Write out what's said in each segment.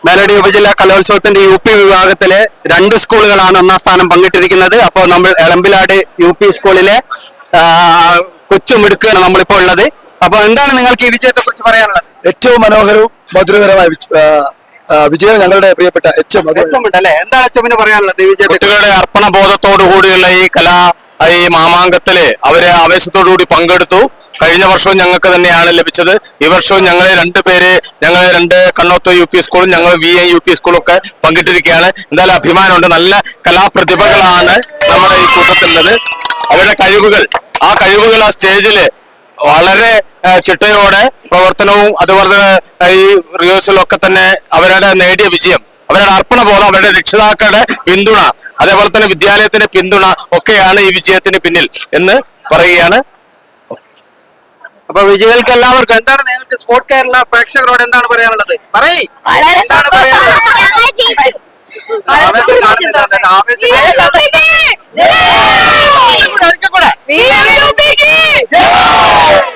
മേലടി ഉപജില്ലാ കലോത്സവത്തിന്റെ UP വിഭാഗത്തിലെ 2 സ്കൂളുകളാണ് ഒന്നാം സ്ഥാനം പങ്കിട്ടിരിക്കുന്നത്. അപ്പോൾ നമ്മൾ എളമ്പിലാട് UP സ്കൂളിലെ കൊച്ചുമിടുക്കാണ് നമ്മളിപ്പോൾ ഉള്ളത്. അപ്പോൾ എന്താണ് നിങ്ങൾക്ക് ഈ വിജയത്തെ കുറിച്ച് പറയാനുള്ളത്? ഏറ്റവും മനോഹരവും മധുരകരമായ വിജയം ഞങ്ങളുടെ പ്രിയപ്പെട്ട HM അല്ലേ? എന്താണ് HMന് പറയാനുള്ളത്? ഈ വിജയത്തെ കുട്ടികളുടെ അർപ്പണ ബോധത്തോടു കൂടിയുള്ള ഈ മാമാങ്കത്തില് അവരെ ആവേശത്തോടുകൂടി പങ്കെടുത്തു. കഴിഞ്ഞ വർഷവും ഞങ്ങൾക്ക് തന്നെയാണ് ലഭിച്ചത്. ഈ വർഷവും ഞങ്ങൾ 2 കണ്ണോത്ത് UP സ്കൂളും ഞങ്ങൾ VI UP സ്കൂളും ഒക്കെ പങ്കിട്ടിരിക്കുകയാണ്. എന്തായാലും അഭിമാനമുണ്ട്. നല്ല കലാപ്രതിഭകളാണ് നമ്മുടെ ഈ കൂട്ടത്തിലുള്ളത്. അവരുടെ ആ കഴിവുകൾ ആ സ്റ്റേജില് വളരെ ചിട്ടയോടെ പ്രവർത്തനവും അതുപോലെ തന്നെ ഈ റിഹേഴ്സലും ഒക്കെ തന്നെ അവരുടെ നേടിയ വിജയം, അവരുടെ അർപ്പണബോധം, അവരുടെ രക്ഷിതാക്കളുടെ പിന്തുണ, അതേപോലെ തന്നെ വിദ്യാലയത്തിന്റെ പിന്തുണ ഒക്കെയാണ് ഈ വിജയത്തിന് പിന്നിൽ എന്ന് പറയുകയാണ്. അപ്പൊ വിജയികൾക്ക് എല്ലാവർക്കും എന്താണ് നിങ്ങൾക്ക് സ്പോർട് കേരള പ്രേക്ഷകരോട് എന്താണ് പറയാനുള്ളത്?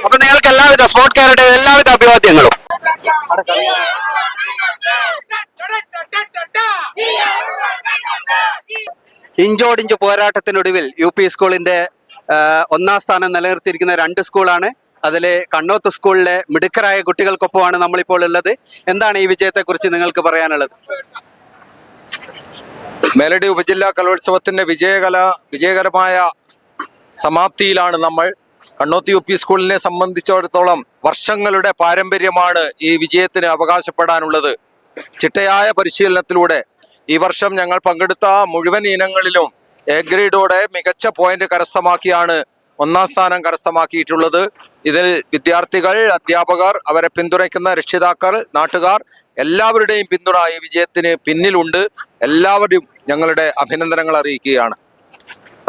അപ്പൊ നിങ്ങൾക്ക് എല്ലാവിധ സ്പോർട് കേരളയുടെ എല്ലാവിധ അഭിവാദ്യങ്ങളും. ഇഞ്ചോടിഞ്ച് പോരാട്ടത്തിനൊടുവിൽ UP സ്കൂളിന്റെ ഒന്നാം സ്ഥാനം നിലനിർത്തിയിരിക്കുന്ന 2 സ്കൂളാണ്. അതിലെ കണ്ണോത്ത് സ്കൂളിലെ മിടുക്കരായ കുട്ടികൾക്കൊപ്പമാണ് നമ്മളിപ്പോൾ ഉള്ളത്. എന്താണ് ഈ വിജയത്തെ കുറിച്ച് നിങ്ങൾക്ക് പറയാനുള്ളത്? മേലടി ഉപജില്ലാ കലോത്സവത്തിന്റെ വിജയകരമായ സമാപ്തിയിലാണ് നമ്മൾ. കണ്ണോത്ത് UP സ്കൂളിനെ സംബന്ധിച്ചിടത്തോളം വർഷങ്ങളുടെ പാരമ്പര്യമാണ് ഈ വിജയത്തിന് അവകാശപ്പെടാനുള്ളത്. ചിട്ടയായ പരിശീലനത്തിലൂടെ ഈ വർഷം ഞങ്ങൾ പങ്കെടുത്ത മുഴുവൻ ഇനങ്ങളിലും A ഗ്രേഡോടെ മികച്ച പോയിന്റ് കരസ്ഥമാക്കിയാണ് ഒന്നാം സ്ഥാനം കരസ്ഥമാക്കിയിട്ടുള്ളത്. ഇതിൽ വിദ്യാർത്ഥികൾ, അധ്യാപകർ, അവരെ പിന്തുണയ്ക്കുന്ന രക്ഷിതാക്കൾ, നാട്ടുകാർ എല്ലാവരുടെയും പിന്തുണ ഈ വിജയത്തിന് പിന്നിലുണ്ട്. എല്ലാവരും ഞങ്ങളുടെ അഭിനന്ദനങ്ങൾ അറിയിക്കുകയാണ്.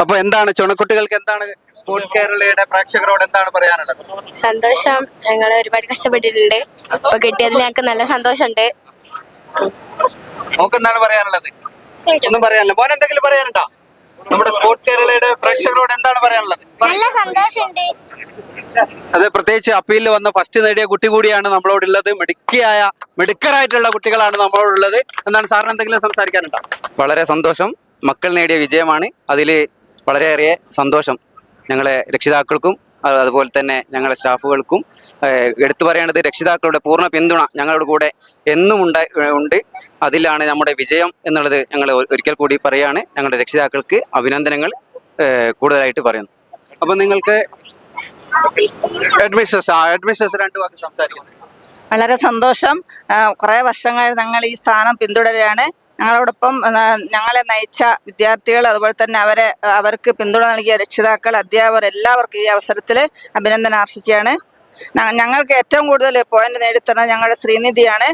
അപ്പൊ എന്താണ് ചുണക്കുട്ടികൾക്ക് എന്താണ് സ്പോർട് കേരളയുടെ പ്രേക്ഷകരോട് എന്താണ് പറയാനുള്ളത്? സന്തോഷം. ഞങ്ങൾ ഒരുപാട് കഷ്ടപ്പെട്ടിട്ടുണ്ട്. അപ്പൊ കിട്ടിയതിൽ ഞങ്ങൾക്ക് നല്ല സന്തോഷമുണ്ട്. എന്താണ് പറയാനുള്ളത്? ഒന്നും പറയാനില്ല. മോൻ എന്തെങ്കിലും പറയാനുണ്ടോ? നമ്മുടെ സ്പോർട് കേരളയുടെ പ്രേക്ഷകരോട് എന്താണ് പറയാനുള്ളത്? നല്ല സന്തോഷമുണ്ട്. അതെ, പ്രത്യേകിച്ച് അപ്പീലിൽ വന്ന ഫസ്റ്റ് നേടിയ കുട്ടി കൂടിയാണ് നമ്മളോടുള്ളത്. മിടുക്കരായിട്ടുള്ള കുട്ടികളാണ് നമ്മളോടുള്ളത്. എന്താണ് സാറിന് എന്തെങ്കിലും സംസാരിക്കാനുണ്ടോ? വളരെ സന്തോഷം. മക്കൾ നേടിയ വിജയമാണ്. അതിൽ വളരെയേറെ സന്തോഷം ഞങ്ങളെ രക്ഷിതാക്കൾക്കും അതുപോലെ തന്നെ ഞങ്ങളുടെ സ്റ്റാഫുകൾക്കും. എടുത്തു പറയേണ്ടത് രക്ഷിതാക്കളുടെ പൂർണ്ണ പിന്തുണ ഞങ്ങളുടെ കൂടെ എന്നും ഉണ്ട്. അതിലാണ് നമ്മുടെ വിജയം എന്നുള്ളത് ഞങ്ങൾ ഒരിക്കൽ കൂടി പറയാണ്. ഞങ്ങളുടെ രക്ഷിതാക്കൾക്ക് അഭിനന്ദനങ്ങൾ കൂടുതലായിട്ട് പറയുന്നു. അപ്പൊ നിങ്ങൾക്ക് അഡ്മിനിസ്ട്രേറ്റർ 2 വാക്ക് സംസാരിക്കുന്നു. വളരെ സന്തോഷം. കുറേ വർഷങ്ങൾ ഞങ്ങൾ ഈ സ്ഥാനം പിന്തുടരുകയാണ്. ഞങ്ങളോടൊപ്പം ഞങ്ങളെ നയിച്ച വിദ്യാർത്ഥികൾ, അതുപോലെ തന്നെ അവർക്ക് പിന്തുണ നൽകിയ രക്ഷിതാക്കൾ, അധ്യാപകർ എല്ലാവർക്കും ഈ അവസരത്തിൽ അഭിനന്ദനം അർഹിക്കുകയാണ്. ഞങ്ങൾക്ക് ഏറ്റവും കൂടുതൽ പോയിന്റ് നേടിത്തന്ന ഞങ്ങളുടെ ശ്രീനിധിയാണ്.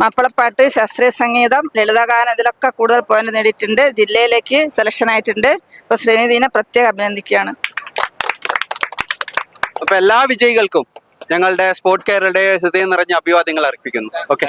മാപ്പിളപ്പാട്ട്, ശാസ്ത്രീയ സംഗീതം, ലളിതഗാനം ഇതിലൊക്കെ കൂടുതൽ പോയിന്റ് നേടിയിട്ടുണ്ട്. ജില്ലയിലേക്ക് സെലക്ഷൻ ആയിട്ടുണ്ട്. ഇപ്പൊ ശ്രീനിധിനെ പ്രത്യേകം അഭിനന്ദിക്കുകയാണ്. അപ്പൊ എല്ലാ വിജയികൾക്കും ഞങ്ങളുടെ സ്പോർട് കേരളയുടെ ഹൃദയം നിറഞ്ഞ അഭിവാദ്യങ്ങൾ അർപ്പിക്കുന്നു. ഓക്കെ.